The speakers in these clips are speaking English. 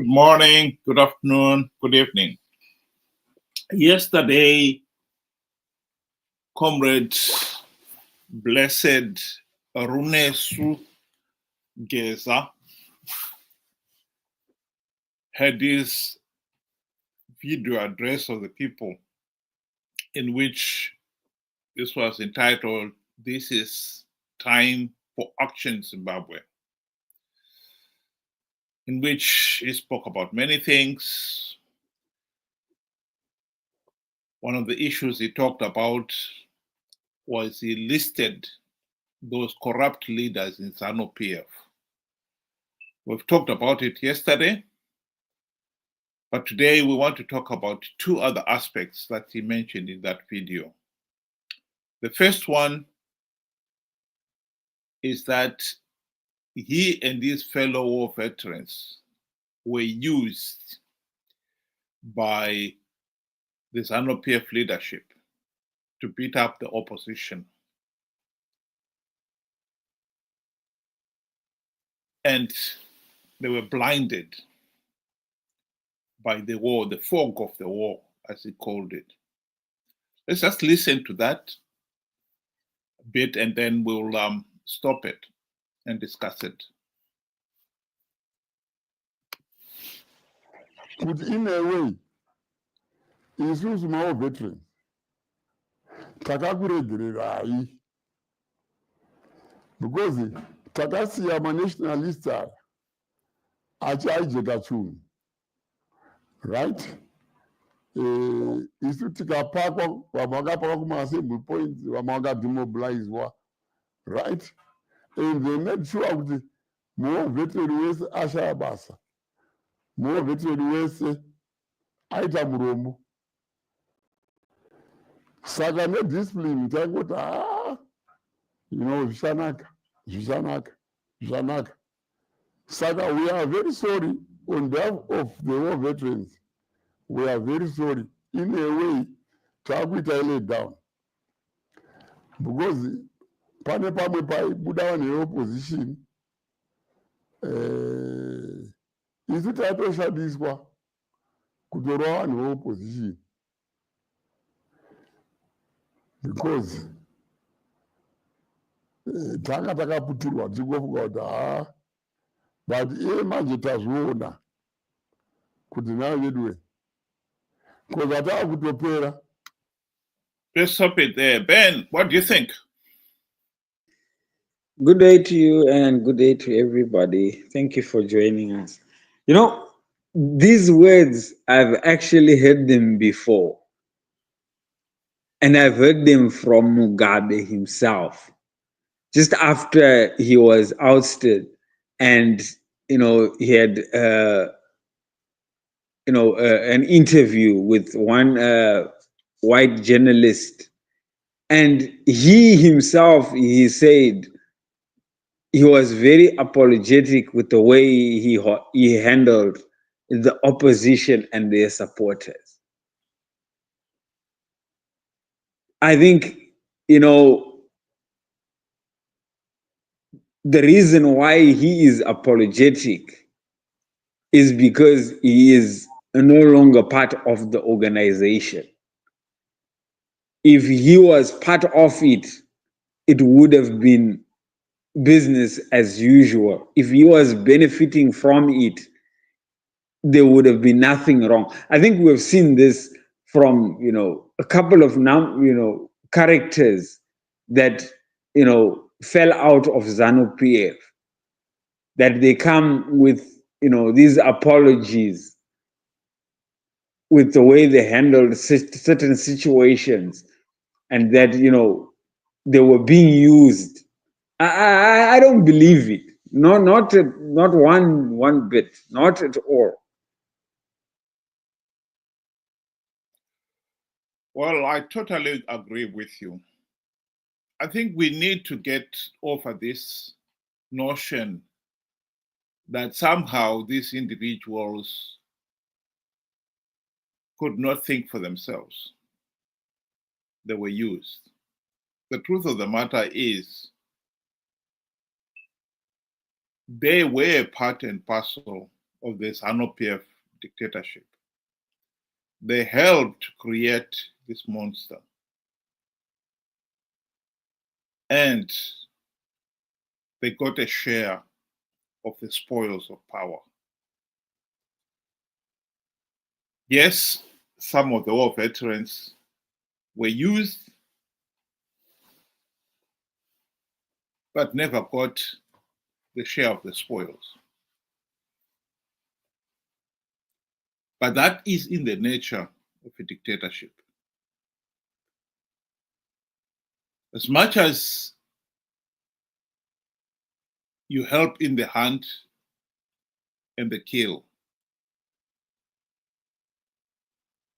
morning, good afternoon, good evening. Yesterday, Comrade Blessed Runesu Geza had his video address of the people in which this was entitled, "This is Time for Action Zimbabwe," in which he spoke about many things. One of the issues he talked about was he listed those corrupt leaders in Zanu PF. We've talked about it yesterday, but today we want to talk about two other aspects that he mentioned in that video. The first one is that he and his fellow war veterans were used by the Zanu PF leadership to beat up the opposition. And they were blinded by the war, the fog of the war, as he called it. Let's just listen to that a bit and then we'll stop it and discuss it. But in a way, isusu mawo veterans takakuregererai because takasiya manationalists aya achiaijeka chunhu, right? Isu tikapakwa, vamwe vakapakwa kuma-assembly points, vamwe vakademobilizwa, right? And they made sure kuti muwo veteran wese ashaya basa, muwo veteran wese aita murombo. Saka nediscipline taingoti zvishanaka. Saka we are very sorry on behalf of the war veterans. We are very sorry. In a way, takuita let down. Because pane pamwe paibuda vanhu veopposition, isu tatoshandiswa kutorwa vanhu veopposition. Because tanga takaputirwa tikofunga kuti but manje tazviona kuti navo vedu because hatava kutopera. Let's stop it there. Ben, what do you think? Good day to you and good day to everybody. Thank you for joining us. You know, these words, I've actually heard them before. And I've heard them from Mugabe himself, just after he was ousted and, he had, an interview with one white journalist. And he himself, he said he was very apologetic with the way he handled the opposition and their supporters. I think, the reason why he is apologetic is because he is no longer part of the organization. If he was part of it, it would have been business as usual. If he was benefiting from it, there would have been nothing wrong. I think we've seen this from, a couple of characters that, fell out of Zanu PF, that they come with, these apologies with the way they handled certain situations and that, they were being used. I don't believe it. No, not one bit, not at all. Well, I totally agree with you. I think we need to get over this notion that somehow these individuals could not think for themselves. They were used. The truth of the matter is they were part and parcel of the Zanu PF dictatorship. They helped create this monster. And they got a share of the spoils of power. Yes, some of the war veterans were used, but never got the share of the spoils. But that is in the nature of a dictatorship. As much as you help in the hunt and the kill,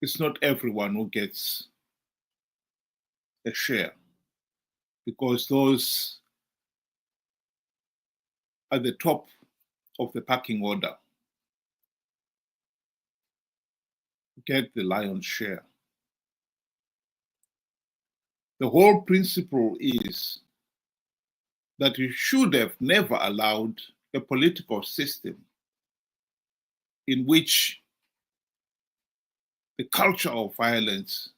it's not everyone who gets a share, because those at the top of the pecking order get the lion's share. The whole principle is that you should have never allowed a political system in which the culture of violence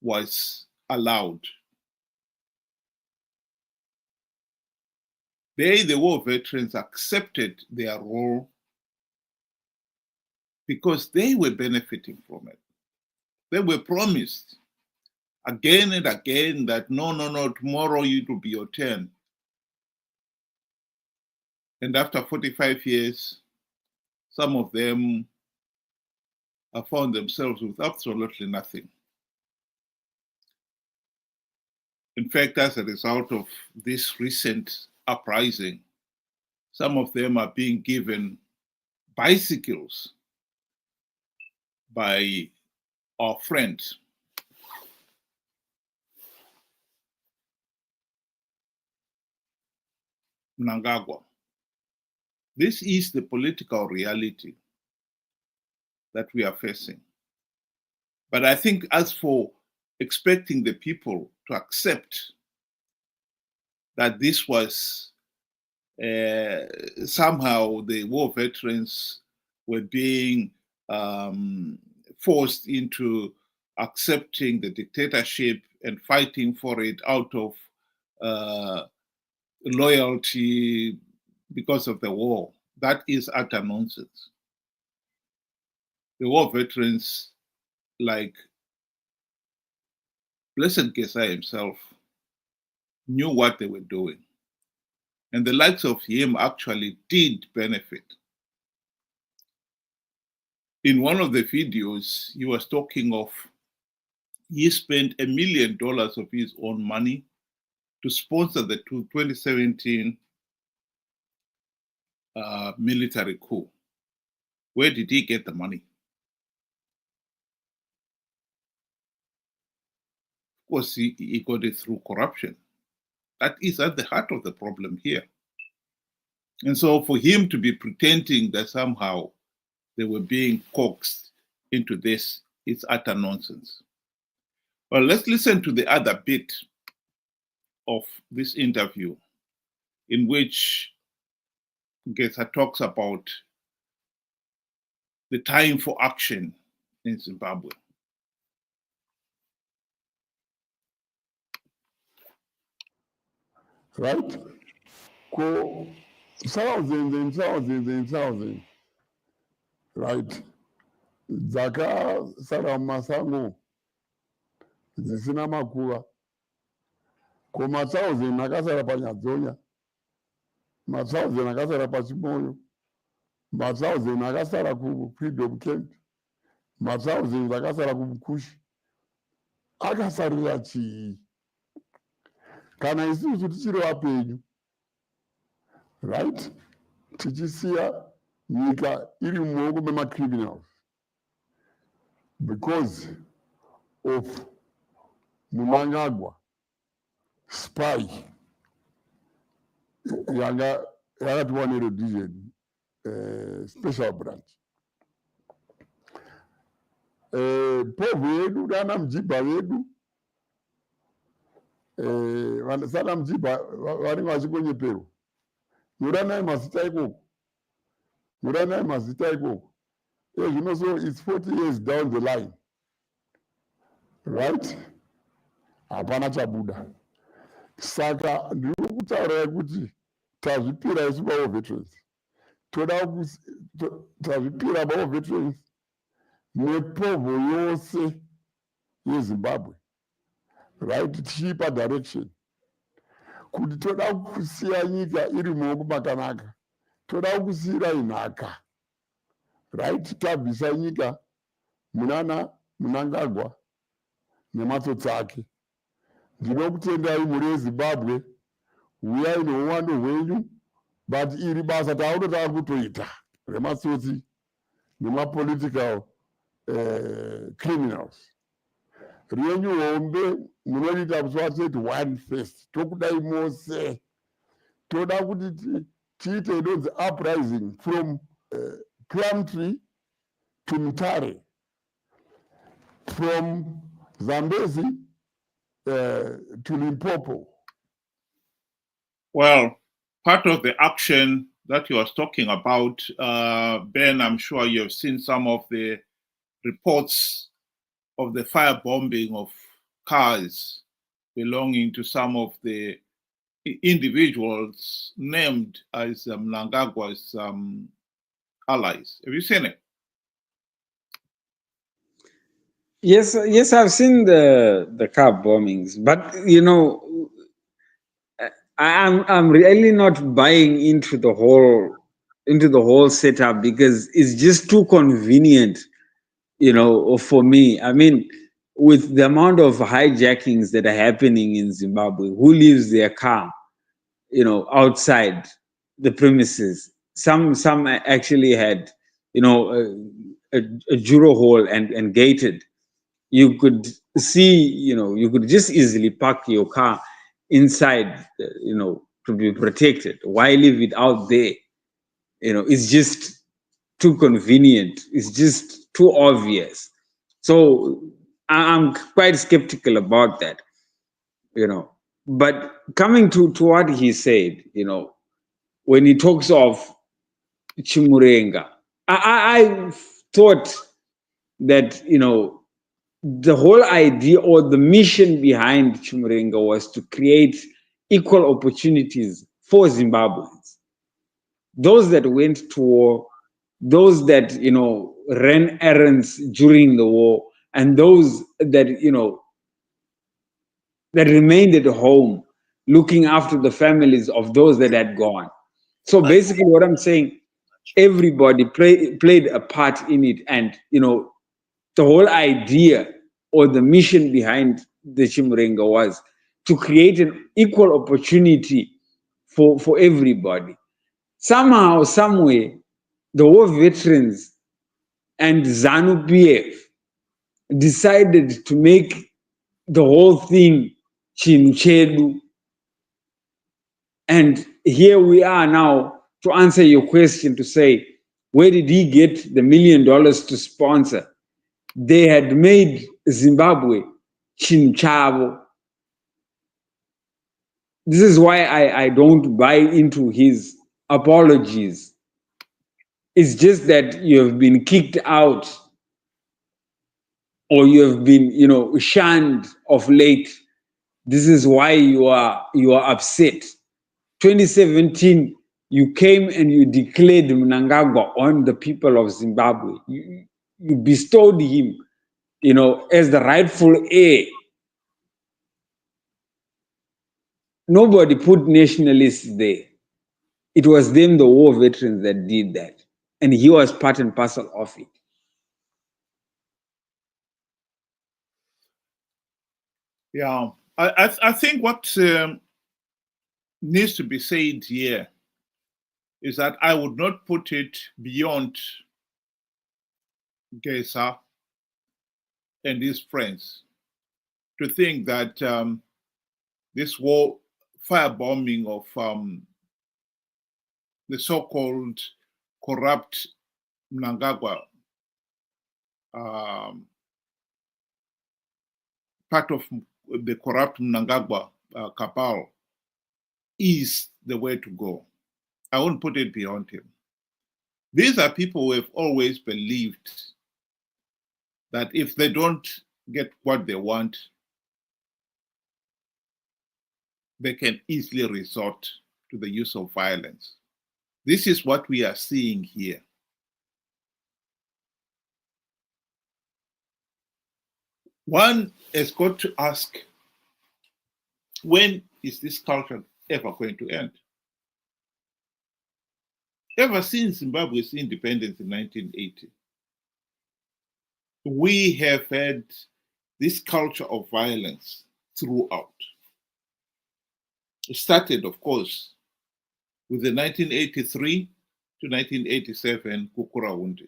was allowed. They, the war veterans, accepted their role because they were benefiting from it. They were promised again and again that no, tomorrow it will be your turn. And after 45 years, some of them have found themselves with absolutely nothing. In fact, as a result of this recent uprising, some of them are being given bicycles by our friends. Mnangagwa. This is the political reality that we are facing. But I think as for expecting the people to accept that this was somehow the war veterans were being forced into accepting the dictatorship and fighting for it out of loyalty because of the war, that is utter nonsense. The war veterans, like Blessed Gesai himself, knew what they were doing. And the likes of him actually did benefit. In one of the videos, he was talking of he spent $1 million of his own money to sponsor the 2017 military coup. Where did he get the money? Of course, he got it through corruption. That is at the heart of the problem here. And so for him to be pretending that somehow they were being coaxed into this, it's utter nonsense. Well, let's listen to the other bit of this interview in which Gesa talks about the time for action in Zimbabwe. Right? Ko thousands and thousands and thousands, right? Dzakasara mumasango dzisina makuva. Ko ma1000 akasara panyadzonya, ma1000 akasara pachimoyo, ma1000 akasara kufreedom camp, ma1000 akasara kubukushi. Akasarira chii? Kana isusu tichiri vapenyu, right? Tichisiya nyika iri mumaoko memacriminals because of Mnangagwa spy yakatiwa neredivision special branch. Povu yedu nana mjibha vedu sana mjibha vanenge vachikonyeperwa. Yodanai mazita ikoko. Muranai mazita ikoko. You know, so it's 40 years down the line. Right? Hapana chabuda. Saka ndiri kutaura kuti tazvipira isu pavo veterans. Tazvipira pavo veterans nepovo yose yeZimbabwe. Right? Tichipa direction. Kuti toda kusiya nyika iri mumaoko makanaka. Toda kusiyira nhaka. Right? Tabvisa nyika Mnangagwa nematsotsi ake. Ndinokutendai muri weZimbabwe, uyai neuwandu hwenyu, but iri basa taunotaka kutoita rematsotsi nemapolitical criminals. Renyu hombe munoriita kuti one first. Tokudai mose. Toda kuti tiite inonzi uprising from Plumtree to Mutare, from Zambezi to Limpopo. Well, part of the action that you was talking about, Ben, I'm sure you have seen some of the reports of the firebombing of cars belonging to some of the individuals named as Mnangagwa's allies. Have you seen it? Yes, I've seen the car bombings, but you know, I'm really not buying into the whole setup because it's just too convenient, you know, for me. I mean, with the amount of hijackings that are happening in Zimbabwe, who leaves their car, you know, outside the premises? Some actually had, you know, a juro hole and gated. You could see, you know, you could just easily park your car inside, you know, to be protected. Why leave it out there? You know, it's just too convenient. It's just too obvious. So I'm quite skeptical about that, you know. But coming to what he said, you know, when he talks of Chimurenga, I thought that, you know, the whole idea or the mission behind Chimurenga was to create equal opportunities for Zimbabweans. Those that went to war, those that, you know, ran errands during the war, and those that, you know, that remained at home looking after the families of those that had gone. So basically what I'm saying, everybody played a part in it. And, you know, the whole idea or the mission behind the Chimurenga was to create an equal opportunity for everybody. Somehow, somewhere, the war veterans and Zanu PF decided to make the whole thing Chinchedu. And here we are now to answer your question, to say, where did he get the $1 million to sponsor? They had made Zimbabwe Chinchavo. This is why I don't buy into his apologies. It's just that you have been kicked out, or you have been, you know, shunned of late. This is why you are upset. 2017, you came and you declared Mnangagwa on the people of Zimbabwe. You bestowed him, you know, as the rightful heir. Nobody put nationalists there. It was them, the war veterans, that did that. And he was part and parcel of it. Yeah, I think what needs to be said here is that I would not put it beyond Gesa and his friends to think that this war firebombing of the so-called corrupt Mnangagwa, part of the corrupt Mnangagwa cabal, is the way to go. I won't put it beyond him. These are people who have always believed that if they don't get what they want, they can easily resort to the use of violence. This is what we are seeing here. One has got to ask, when is this culture ever going to end? Ever since Zimbabwe's independence in 1980, we have had this culture of violence throughout. It started, of course, with the 1983 to 1987 Gukurahundi.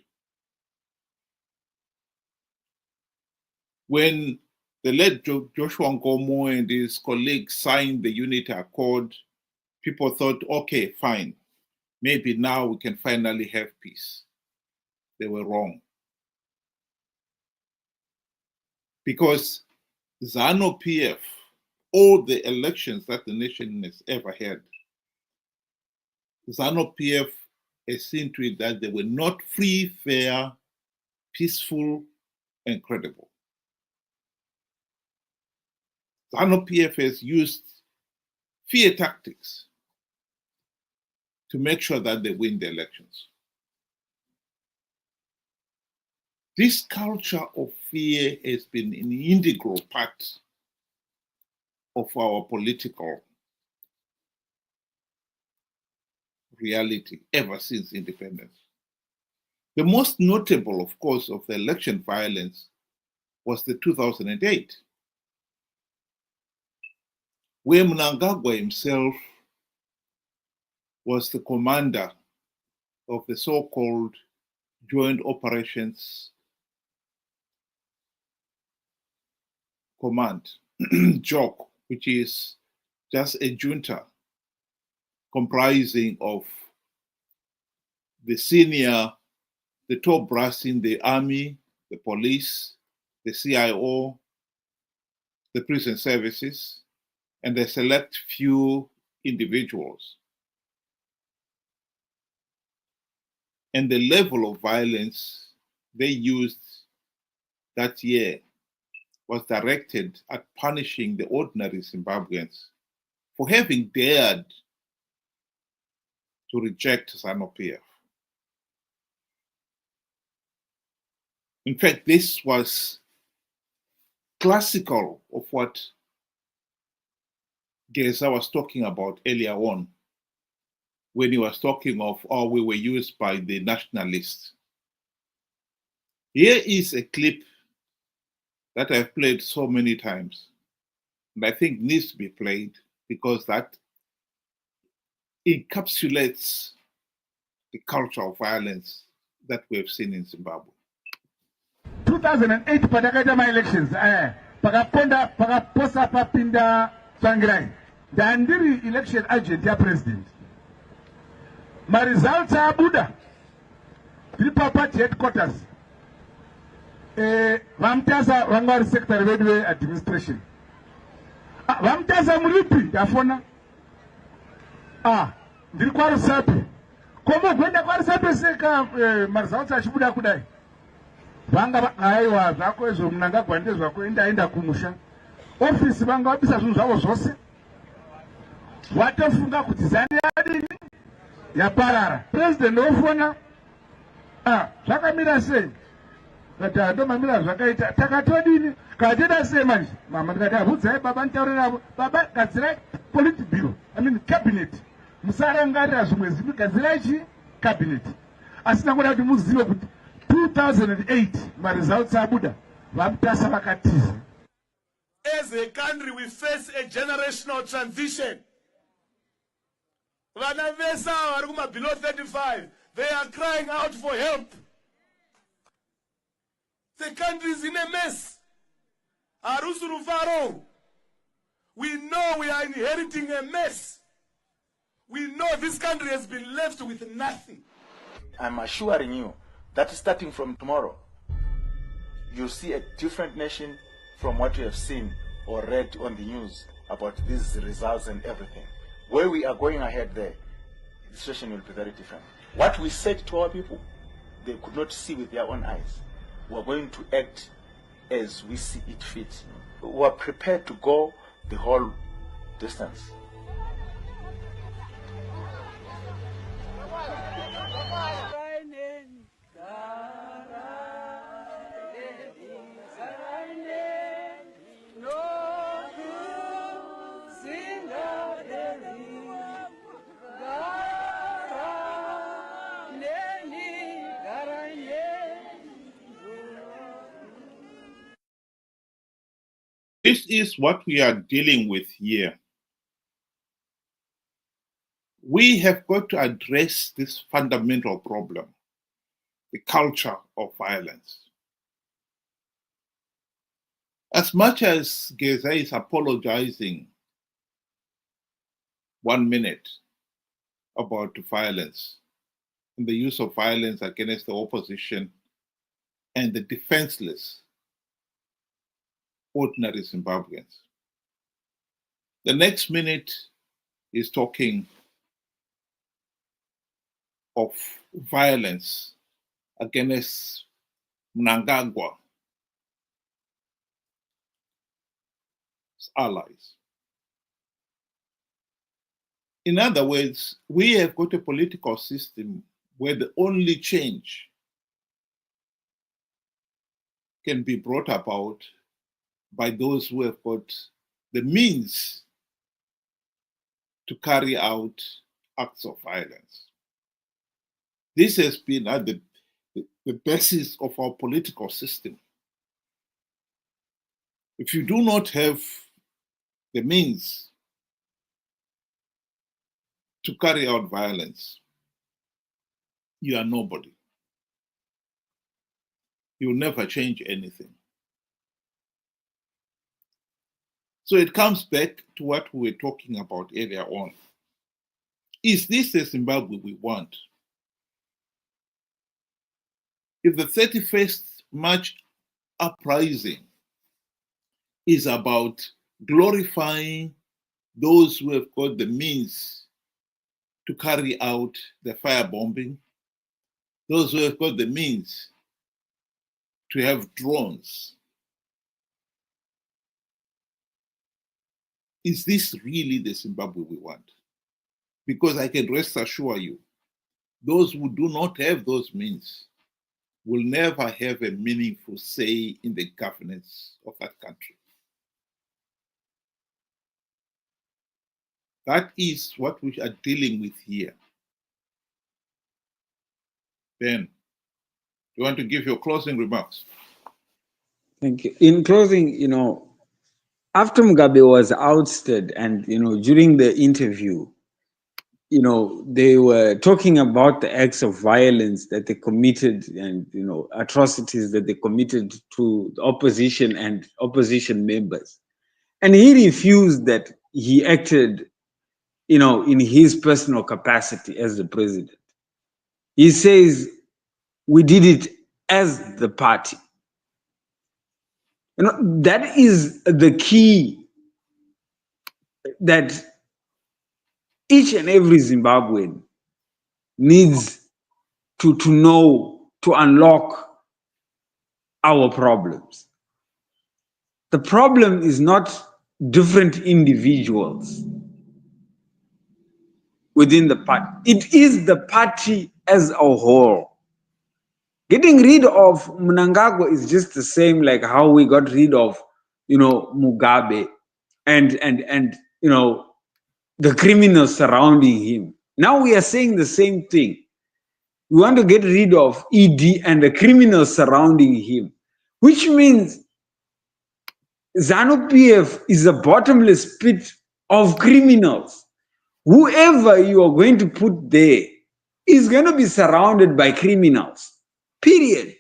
When the late Joshua Nkomo and his colleagues signed the Unity Accord, people thought, okay, fine, maybe now we can finally have peace. They were wrong. Because Zanu PF, all the elections that the nation has ever had, Zanu PF has seen to it that they were not free, fair, peaceful, and credible. Zanu PF has used fear tactics to make sure that they win the elections. This culture of fear has been an integral part of our political reality ever since independence. The most notable, of course, of the election violence was the 2008, where Mnangagwa himself was the commander of the so-called Joint Operations Command, JOC, which is just a junta comprising of the top brass in the army, the police, the CIO, the prison services, and a select few individuals. And the level of violence they used that year was directed at punishing the ordinary Zimbabweans for having dared to reject Zanu PF. In fact, this was classical of what Geza was talking about earlier on, when he was talking of how we were used by the nationalists. Here is a clip that I've played so many times, and I think needs to be played because that encapsulates the culture of violence that we have seen in Zimbabwe. 2008 patakaita ma-elections pakaposa papinda Tsvangirai ndandiri election agent ya-president. Ma-results abuda tiri pa-party headquarters vamutasa vanga vari secretary vedu ve-administration vamutasa muripi ndafona ndiri kwarusapi komogwenda kwarusapi seka ma-results achibuda kudai vanga aiwa zvako izvo Mnangagwa ndezvako endaenda kumusha ofisi vanga vabisa zvinhu zvavo zvose vatofunga kuti Zanu yadini yaparara. President ofona zvakamira sei kati ndomamira zvakaita takatodini kateda sei manje mama ndikati abvudzai baba nditaurira baba gadzirai politburo cabinet musarangarira zvimwe zvinhu gadzirai chi cabinet asi nangoda kuti muzive kuti 2008 ma-results abuda vamutasa vakatiza. As a country, we face a generational transition. Vana vesa vari below 35, they are crying out for help. The country is in a mess. Arusuru, we know we are inheriting a mess. We know this country has been left with nothing. I'm assuring you that starting from tomorrow, you'll see a different nation from what you have seen or read on the news about these results and everything. Where we are going ahead there, the situation will be very different. What we said to our people, they could not see with their own eyes. We are going to act as we see it fit. We are prepared to go the whole distance. This is what we are dealing with here. We have got to address this fundamental problem, the culture of violence. As much as Geza is apologizing 1 minute about violence and the use of violence against the opposition and the defenseless ordinary Zimbabweans, the next minute is talking of violence against Mnangagwa's allies. In other words, we have got a political system where the only change can be brought about by those who have got the means to carry out acts of violence. This has been at the basis of our political system. If you do not have the means to carry out violence, you are nobody. You will never change anything. So it comes back to what we were talking about earlier on. Is this the Zimbabwe we want? If the 31st March uprising is about glorifying those who have got the means to carry out the firebombing, those who have got the means to have drones, is this really the Zimbabwe we want? Because I can rest assure you, those who do not have those means will never have a meaningful say in the governance of that country. That is what we are dealing with here. Ben, you want to give your closing remarks? Thank you. In closing, after Mugabe was ousted and, during the interview, they were talking about the acts of violence that they committed and, atrocities that they committed to the opposition and opposition members. And he refused that he acted, in his personal capacity as the president. He says, we did it as the party. That is the key that each and every Zimbabwean needs to know, to unlock our problems. The problem is not different individuals within the party. It is the party as a whole. Getting rid of Mnangagwa is just the same like how we got rid of, Mugabe and the criminals surrounding him. Now we are saying the same thing. We want to get rid of ED and the criminals surrounding him, which means Zanu PF is a bottomless pit of criminals. Whoever you are going to put there is going to be surrounded by criminals. Period.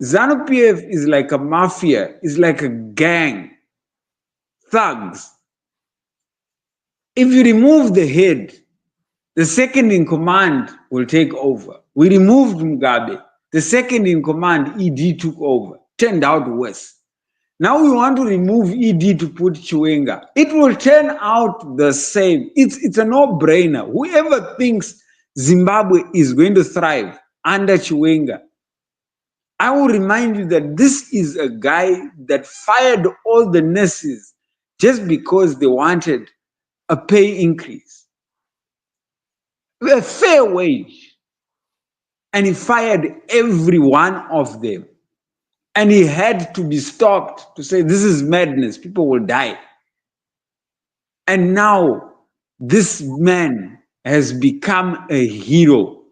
Zanu PF is like a mafia, is like a gang, thugs. If you remove the head, the second in command will take over. We removed Mugabe. The second in command, ED, took over. Turned out worse. Now we want to remove ED to put Chiwenga. It will turn out the same. It's a no-brainer. Whoever thinks Zimbabwe is going to thrive under Chiwenga, I will remind you that this is a guy that fired all the nurses just because they wanted a pay increase, a fair wage. And he fired every one of them. And he had to be stopped to say, this is madness, people will die. And now this man has become a hero.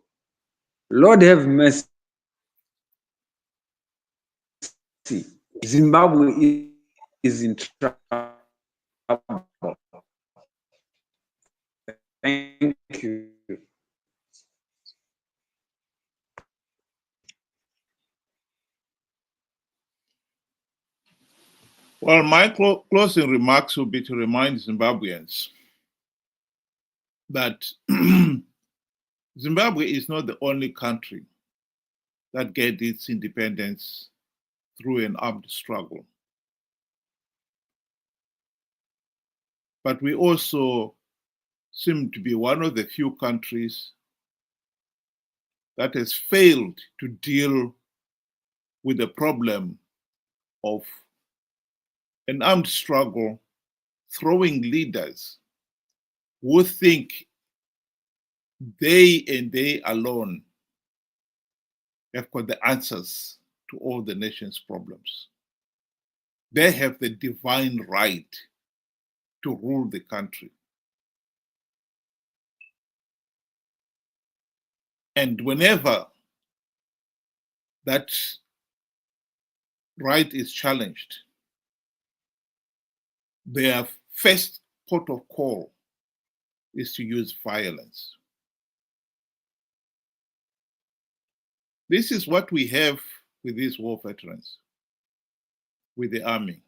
Lord have mercy. Zimbabwe is in trouble. Thank you. Well, my closing remarks will be to remind Zimbabweans that Zimbabwe is not the only country that gained its independence through an armed struggle. But we also seem to be one of the few countries that has failed to deal with the problem of an armed struggle, throwing leaders who think they and they alone have got the answers to all the nation's problems. They have the divine right to rule the country. And whenever that right is challenged, their first port of call is to use violence. This is what we have with these war veterans, with the army,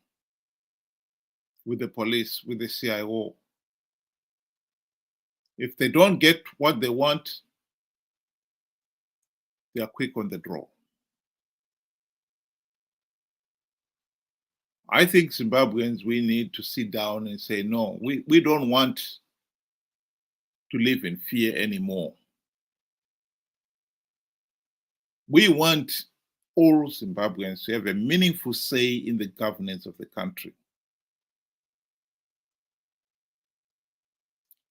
with the police, with the CIO. If they don't get what they want, they are quick on the draw. I think Zimbabweans, we need to sit down and say, no, we don't want to live in fear anymore. We want all Zimbabweans to have a meaningful say in the governance of the country.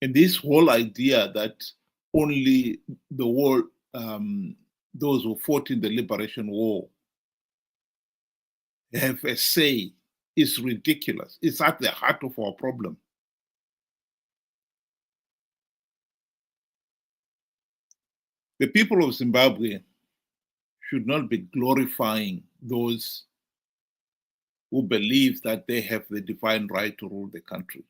And this whole idea that only the war, those who fought in the liberation war have a say is ridiculous. It's at the heart of our problem. The people of Zimbabwe should not be glorifying those who believe that they have the divine right to rule the country.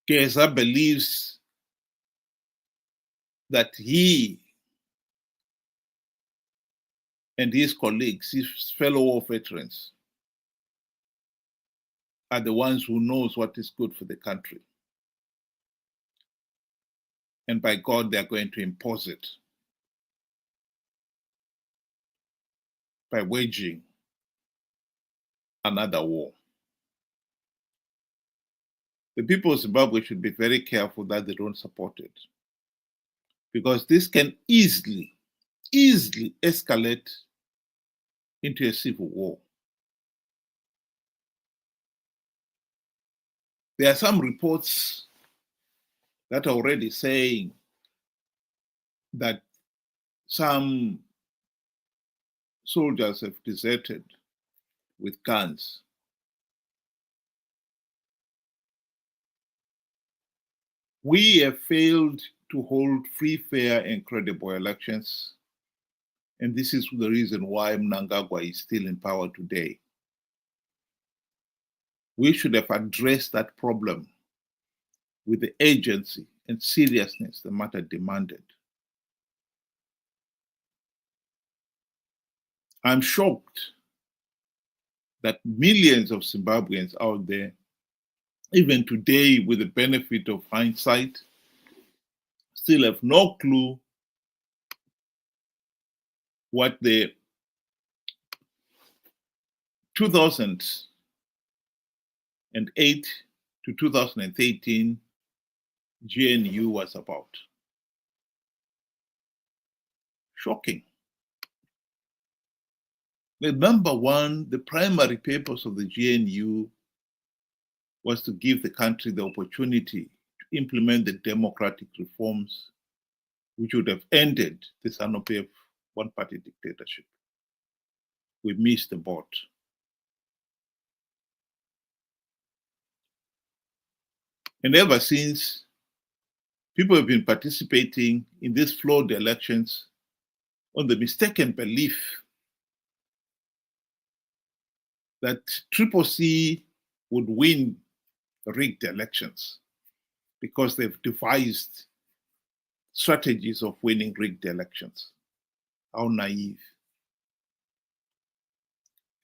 Geza believes that he and his colleagues, his fellow war veterans, are the ones who knows what is good for the country. And by God, they are going to impose it by waging another war. The people of Zimbabwe should be very careful that they don't support it, because this can easily escalate into a civil war. There are some reports that are already saying that some soldiers have deserted with guns. We have failed to hold free, fair, and credible elections. And this is the reason why Mnangagwa is still in power today. We should have addressed that problem with the urgency and seriousness the matter demanded. I'm shocked that millions of Zimbabweans out there, even today with the benefit of hindsight, still have no clue what the 2008 to 2013, GNU was about. Shocking. The primary purpose of the GNU was to give the country the opportunity to implement the democratic reforms which would have ended the Zanu PF one-party dictatorship. We missed the boat. And ever since, people have been participating in these flawed elections on the mistaken belief that CCC would win rigged elections because they've devised strategies of winning rigged elections. How naive.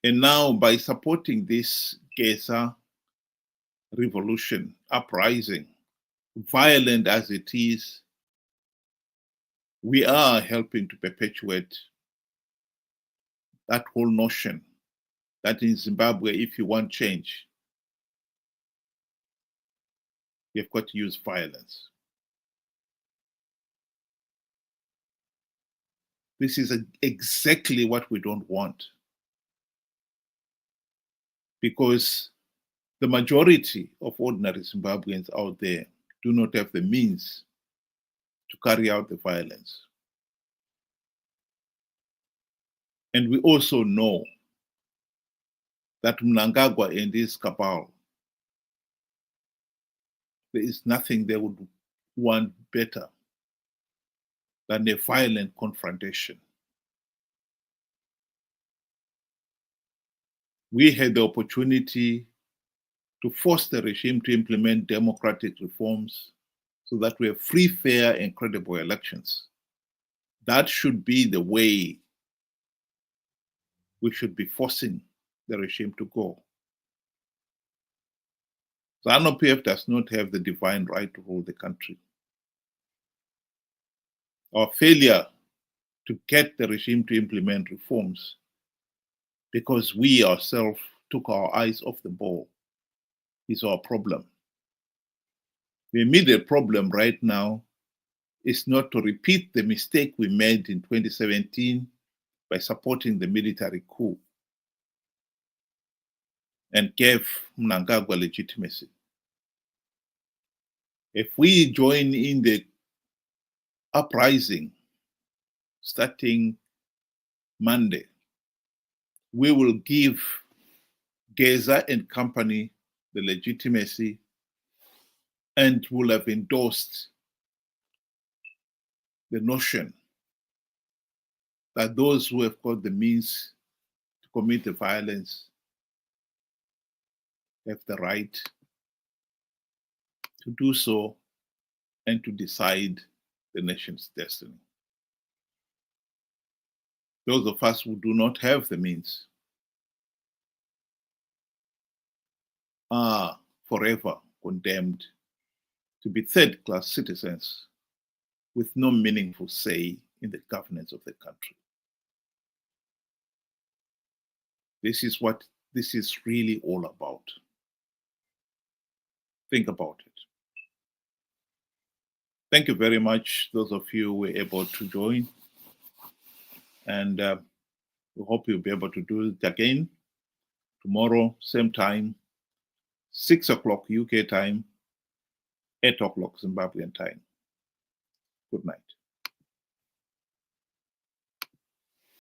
And now, by supporting this Geza revolution, uprising, violent as it is, we are helping to perpetuate that whole notion that in Zimbabwe, if you want change, you've got to use violence. This is exactly what we don't want, because the majority of ordinary Zimbabweans out there do not have the means to carry out the violence. And we also know that Mnangagwa and his cabal, there is nothing they would want better than a violent confrontation. We had the opportunity to force the regime to implement democratic reforms so that we have free, fair, and credible elections. That should be the way we should be forcing the regime to go. Zanu PF does not have the divine right to rule the country. Our failure to get the regime to implement reforms because we ourselves took our eyes off the ball is our problem. The immediate problem right now is not to repeat the mistake we made in 2017 by supporting the military coup and gave Mnangagwa legitimacy. If we join in the uprising starting Monday, we will give Geza and company the legitimacy and will have endorsed the notion that those who have got the means to commit the violence have the right to do so and to decide the nation's destiny. Those of us who do not have the means are forever condemned to be third-class citizens with no meaningful say in the governance of the country. This is what this is really all about. Think about it. Thank you very much, those of you who were able to join. And we hope you'll be able to do it again tomorrow, same time, 6 o'clock UK time, 8 o'clock Zimbabwean time. Good night.